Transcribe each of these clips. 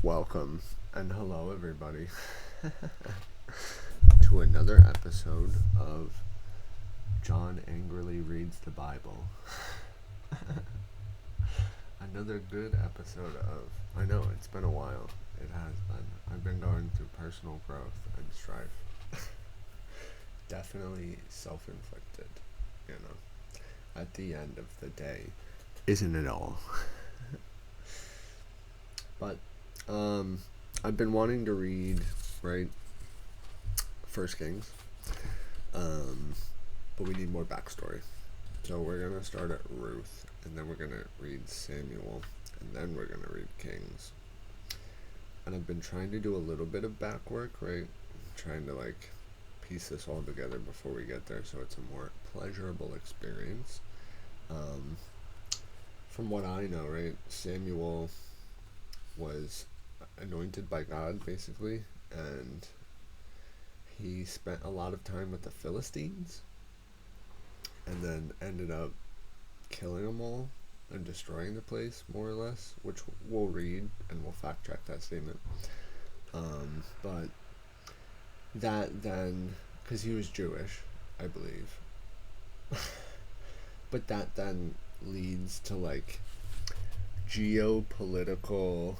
Welcome and hello, everybody, to another episode of John Angrily Reads the Bible. Another good episode of. I know, it's been a while. It has been. I've been going through personal growth and strife. Definitely self inflicted, you know, at the end of the day. Isn't it all? But, I've been wanting to read, right, First Kings, but we need more backstory. So we're going to start at Ruth, and then we're going to read Samuel, and then we're going to read Kings. And I've been trying to do a little bit of back work, right, trying to, piece this all together before we get there so it's a more pleasurable experience. From what I know, right, Samuel was anointed by God, basically, and he spent a lot of time with the Philistines and then ended up killing them all and destroying the place, more or less, which we'll read and we'll fact check that statement. But that then, because he was Jewish, I believe, but that then leads to geopolitical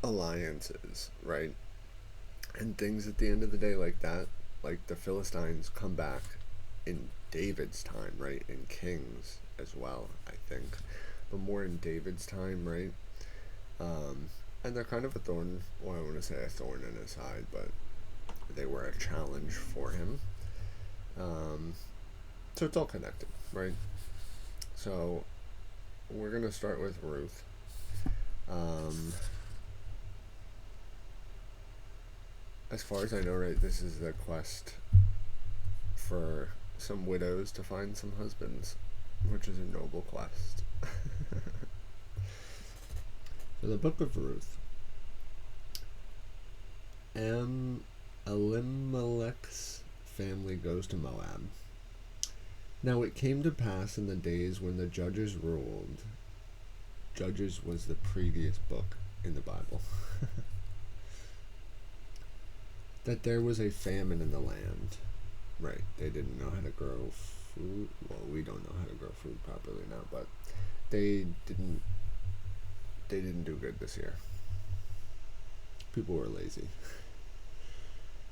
alliances, right? And things at the end of the day like that, like the Philistines come back in David's time, right? In Kings as well, I think. But more in David's time, right? And they're kind of a thorn, well, I want to say a thorn in his side, but they were a challenge for him. So it's all connected, right? So we're going to start with Ruth. As far as I know, right, this is the quest for some widows to find some husbands, which is a noble quest. So the book of Ruth. Elimelech's family goes to Moab. Now it came to pass in the days when the judges ruled. Judges was the previous book in the Bible. That there was a famine in the land. Right, they didn't know how to grow food. Well, we don't know how to grow food properly now, but they didn't do good this year. People were lazy.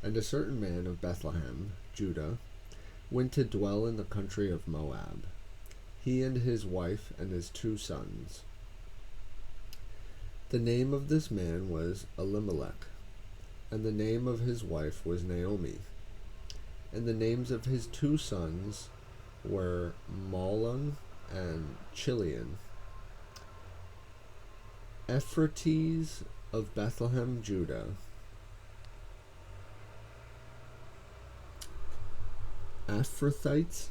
And a certain man of Bethlehem, Judah, went to dwell in the country of Moab, he and his wife and his 2 sons. The name of this man was Elimelech, and the name of his wife was Noaimi, and the names of his 2 sons were Mahlon and Chilion. Ephrates of Bethlehem, Judah. Ephrathites?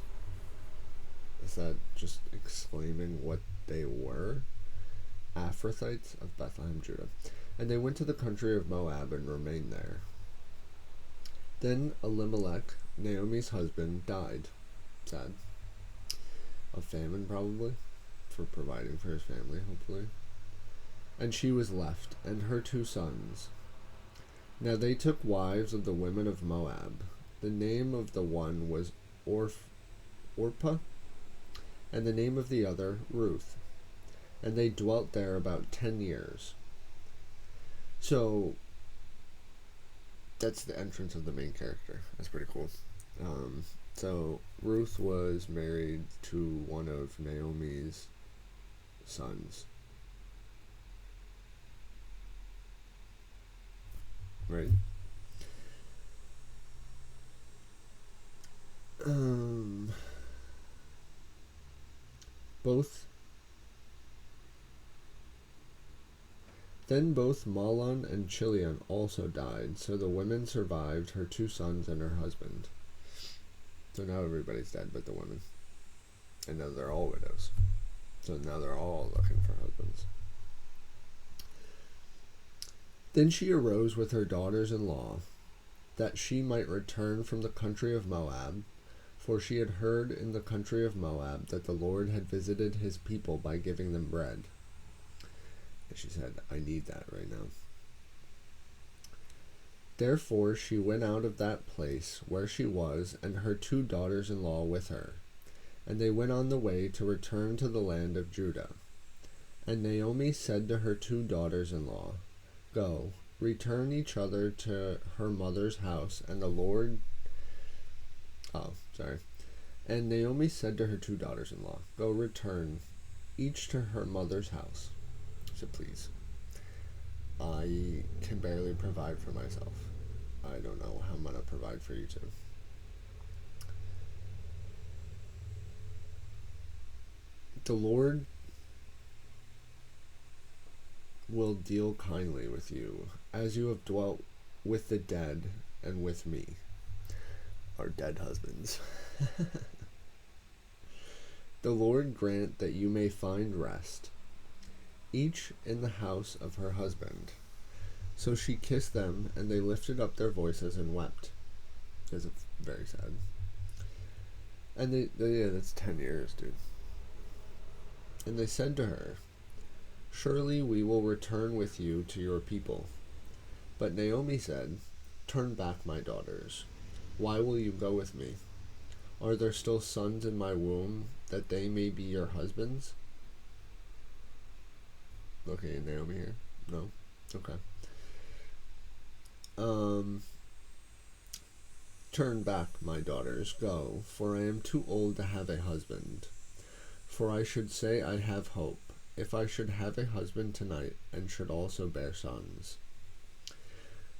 Is that just exclaiming what they were? Ephrathites of Bethlehem, Judah. And they went to the country of Moab and remained there. Then Elimelech, Naomi's husband, died. Sad. Of famine, probably, for providing for his family, hopefully. And she was left, and her 2 sons. Now they took wives of the women of Moab. The name of the one was Orpah, and the name of the other Ruth. And they dwelt there about 10 years. So that's the entrance of the main character. That's pretty cool. So Ruth was married to one of Naomi's sons. Right? Both Mahlon and Chilion also died, so the women survived her 2 sons and her husband. So now everybody's dead but the women. And now they're all widows. So now they're all looking for husbands. Then she arose with her daughters-in-law, that she might return from the country of Moab, for she had heard in the country of Moab that the Lord had visited his people by giving them bread. And she said, I need that right now. Therefore she went out of that place where she was, and her 2 daughters-in-law with her. And they went on the way to return to the land of Judah. And Naomi said to her 2 daughters-in-law, Go, return each other to her mother's house, and the Lord... And Naomi said to her 2 daughters-in-law, Go, return each to her mother's house. So please, I can barely provide for myself. I don't know how I'm going to provide for you two. The Lord will deal kindly with you, as you have dwelt with the dead and with me, our dead husbands. The Lord grant that you may find rest, each in the house of her husband. So she kissed them, and they lifted up their voices and wept. It's very sad. And that's 10 years, dude. And they said to her, Surely we will return with you to your people. But Naomi said, Turn back, my daughters. Why will you go with me? Are there still sons in my womb, that they may be your husbands? Okay, Naomi here? No? Okay. Turn back, my daughters, go, for I am too old to have a husband. For I should say I have hope, if I should have a husband tonight, and should also bear sons.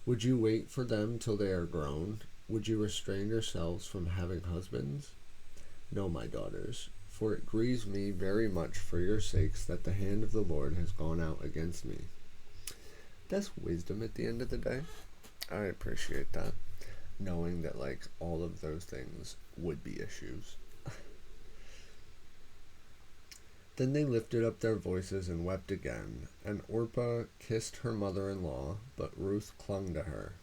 Would you wait for them till they are grown? Would you restrain yourselves from having husbands? No, my daughters, for it grieves me very much for your sakes that the hand of the Lord has gone out against me. That's wisdom at the end of the day. I appreciate that, knowing that all of those things would be issues. Then they lifted up their voices and wept again, and Orpah kissed her mother-in-law, but Ruth clung to her.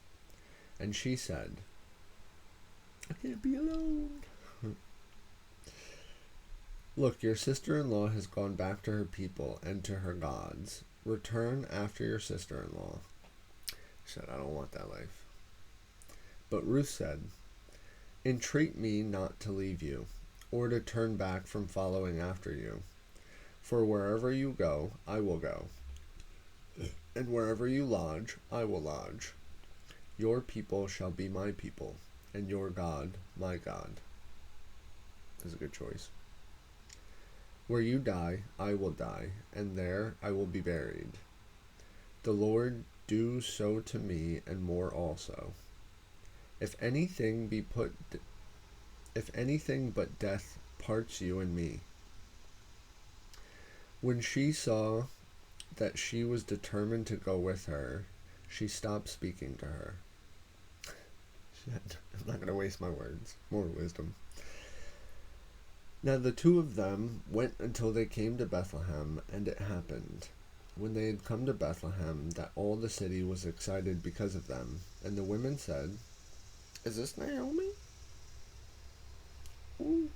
And she said, I can't be alone. Look, your sister-in-law has gone back to her people and to her gods. Return after your sister-in-law. She said, I don't want that life. But Ruth said, Entreat me not to leave you, or to turn back from following after you. For wherever you go, I will go, and wherever you lodge, I will lodge. Your people shall be my people, and your God, my God. That's a good choice. Where you die, I will die, and there I will be buried. The Lord do so to me, and more also. If anything but death parts you and me. When she saw that she was determined to go with her, she stopped speaking to her. She said, I'm not going to waste my words. More wisdom. Now the 2 of them went until they came to Bethlehem, and it happened, when they had come to Bethlehem, that all the city was excited because of them. And the women said, Is this Naomi? Ooh.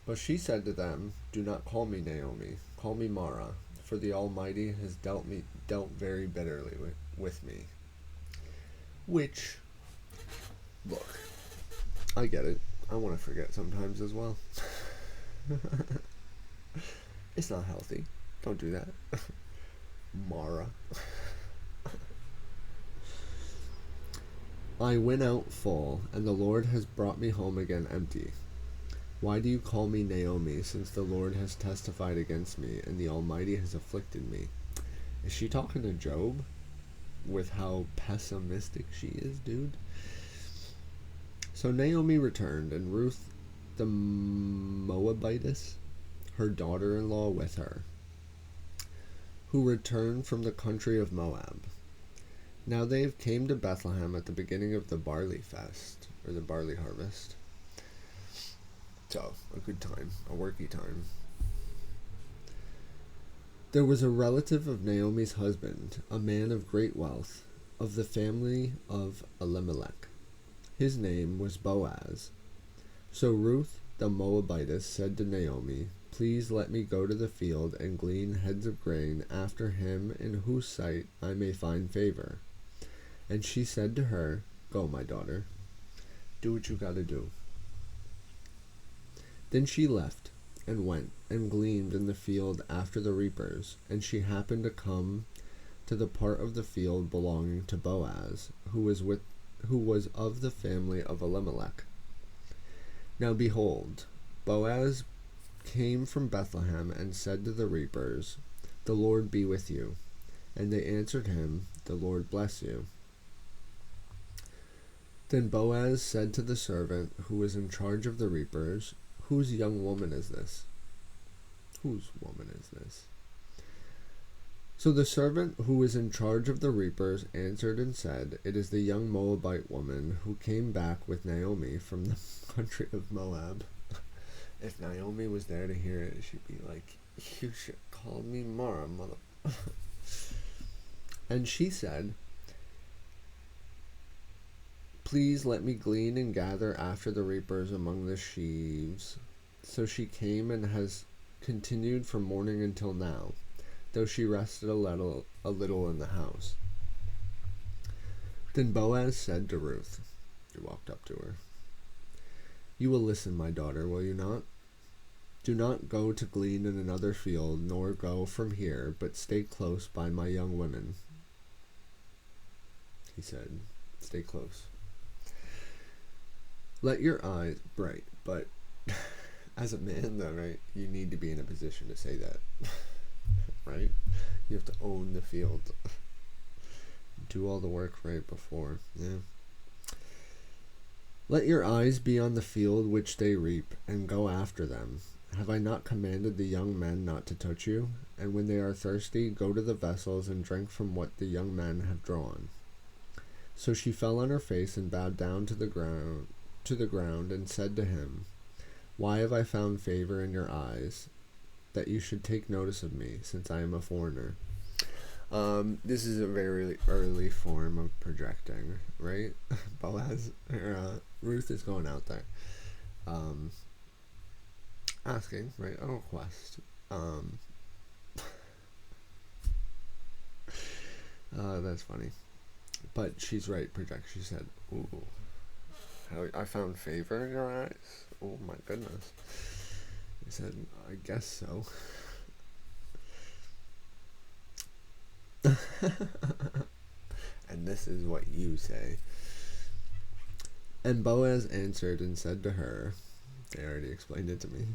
But she said to them, Do not call me Naomi, call me Mara, for the Almighty has dealt very bitterly with me. Which, look, I get it. I want to forget sometimes as well. It's not healthy. Don't do that. Mara. I went out full, and the Lord has brought me home again empty. Why do you call me Naomi, since the Lord has testified against me, and the Almighty has afflicted me? Is she talking to Job? With how pessimistic she is, dude? So Naomi returned, and Ruth the Moabitess, her daughter-in-law, with her, who returned from the country of Moab. Now they came to Bethlehem at the beginning of the barley fest, or the barley harvest. So, a good time, a worky time. There was a relative of Naomi's husband, a man of great wealth, of the family of Elimelech. His name was Boaz. So Ruth the Moabitess said to Naomi, Please let me go to the field and glean heads of grain after him in whose sight I may find favor. And she said to her, "Go, my daughter, do what you gotta do." Then she left and went and gleaned in the field after the reapers, and she happened to come to the part of the field belonging to Boaz, who was of the family of Elimelech. Now behold, Boaz came from Bethlehem and said to the reapers, "The Lord be with you." And they answered him, "The Lord bless you." Then Boaz said to the servant who was in charge of the reapers, "Whose young woman is this?" Whose woman is this? So the servant who was in charge of the reapers answered and said, "It is the young Moabite woman who came back with Naomi from the country of Moab." If Naomi was there to hear it, she'd be like, "You should call me Mara, mother." And she said, "Please let me glean and gather after the reapers among the sheaves." So she came and has continued from morning until now, though she rested a little in the house. Then Boaz said to Ruth, he walked up to her, "You will listen, my daughter, will you not? Do not go to glean in another field, nor go from here, but stay close by my young women." He said, "Stay close." Let your eyes bright, but as a man, though, right, you need to be in a position to say that. Right? You have to own the field. Do all the work right before. Yeah. Let your eyes be on the field which they reap, and go after them. Have I not commanded the young men not to touch you? And when they are thirsty, go to the vessels and drink from what the young men have drawn. So she fell on her face and bowed down to the ground, and said to him, "Why have I found favor in your eyes, that you should take notice of me, since I am a foreigner?" This is a very early form of projecting, right? Ruth is going out there, asking, right, a request. That's funny. But she's right, project. She said, "Ooh, I found favor in your eyes? Oh my goodness." He said, "I guess so." And this is what you say. And Boaz answered and said to her, they already explained it to me,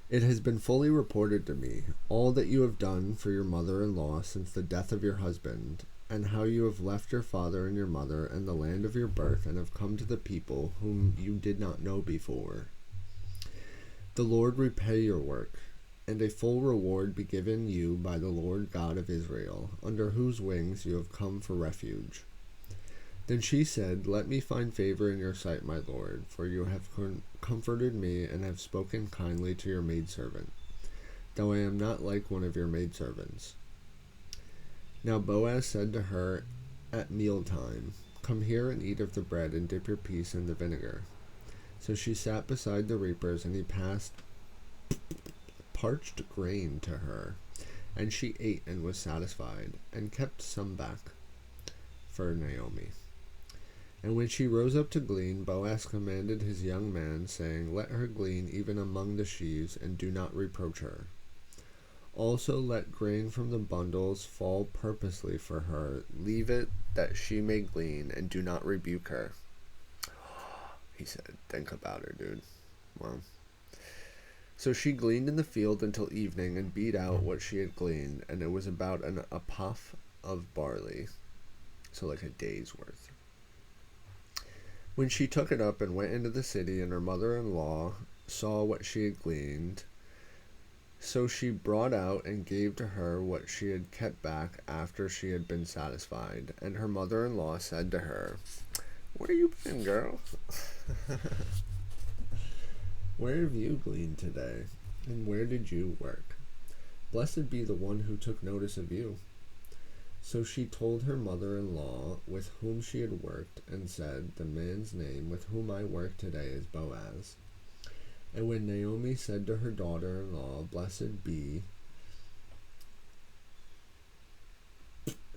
"It has been fully reported to me, all that you have done for your mother-in-law since the death of your husband, and how you have left your father and your mother and the land of your birth, and have come to the people whom you did not know before. The Lord repay your work, and a full reward be given you by the Lord God of Israel, under whose wings you have come for refuge." Then she said, "Let me find favor in your sight, my lord, for you have comforted me and have spoken kindly to your maidservant, though I am not like one of your maidservants." Now Boaz said to her at mealtime, "Come here and eat of the bread, and dip your piece in the vinegar." So she sat beside the reapers, and he passed parched grain to her, and she ate and was satisfied, and kept some back for Naomi. And when she rose up to glean, Boaz commanded his young man, saying, "Let her glean even among the sheaves, and do not reproach her. Also let grain from the bundles fall purposely for her. Leave it that she may glean, and do not rebuke her." He said, "Think about her, dude." Wow. So she gleaned in the field until evening, and beat out what she had gleaned, and it was about a puff of barley, so like a day's worth. When she took it up and went into the city, and her mother-in-law saw what she had gleaned, so she brought out and gave to her what she had kept back after she had been satisfied. And her mother-in-law said to her, "Where you been, girl? Where have you gleaned today? And where did you work? Blessed be the one who took notice of you." So she told her mother-in-law with whom she had worked, and said, "The man's name with whom I work today is Boaz." And when Naomi said to her daughter-in-law, "Blessed be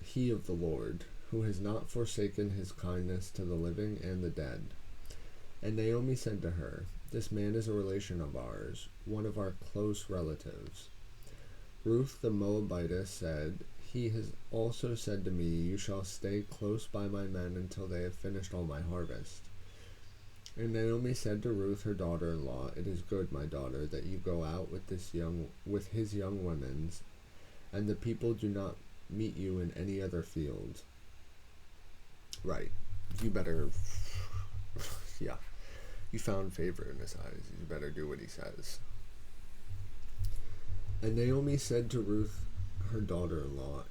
he of the Lord, who has not forsaken his kindness to the living and the dead. And Naomi said to her, This man is a relation of ours, one of our close relatives. Ruth the Moabitess said, He has also said to me, You shall stay close by my men until they have finished all my harvest. And Naomi said to Ruth her daughter-in-law, It is good, my daughter, that you go out with his young women, and the people do not meet you in any other field. Right. You better, yeah. You found favor in his eyes. You better do what he says. And Naomi said to Ruth, her daughter-in-law,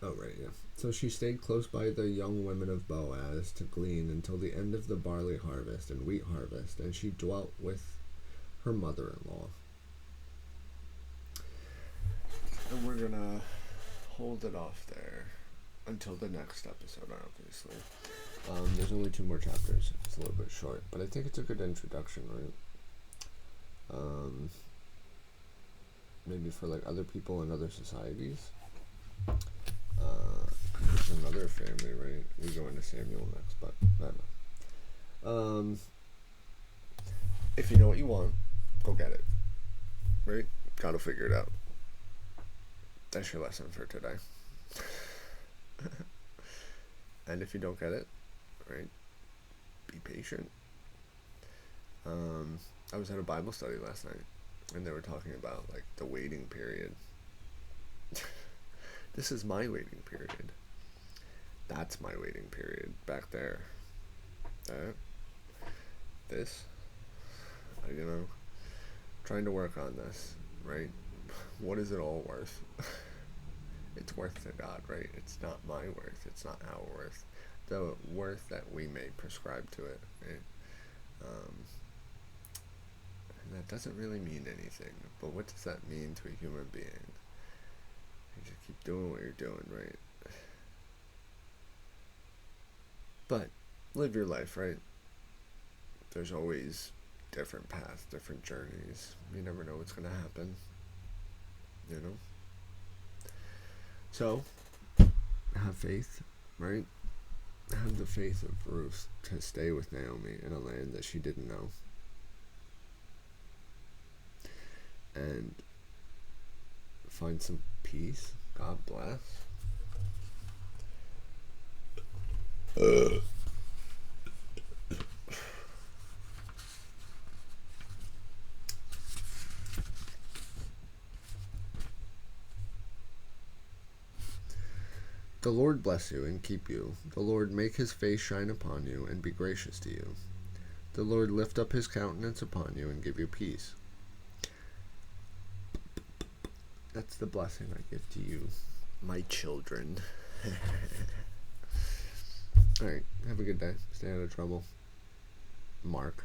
oh, right, yeah. So she stayed close by the young women of Boaz to glean until the end of the barley harvest and wheat harvest, and she dwelt with her mother-in-law. And we're gonna hold it off there until the next episode, obviously. There's only 2 more chapters. It's a little bit short, but I think it's a good introduction, right? Maybe for like other people in other societies. It's another family, right? We go into Samuel next, but I don't know. If you know what you want, go get it. Right? Gotta figure it out. That's your lesson for today. And if you don't get it, right, be patient. I was at a Bible study last night, and they were talking about like the waiting period. This is my waiting period. That's my waiting period back there. This, trying to work on this, right? What is it all worth? It's worth to God, right? It's not my worth. It's not our worth. The worth that we may prescribe to it, right? And that doesn't really mean anything. But what does that mean to a human being? You just keep doing what you're doing, right? But live your life, right? There's always different paths, different journeys. You never know what's going to happen, you know? So, have faith, right? Have the faith of Ruth to stay with Naomi in a land that she didn't know. And find some peace. God bless. The Lord bless you and keep you. The Lord make his face shine upon you and be gracious to you. The Lord lift up his countenance upon you and give you peace. That's the blessing I give to you, my children. Alright, have a good day. Stay out of trouble. Mark.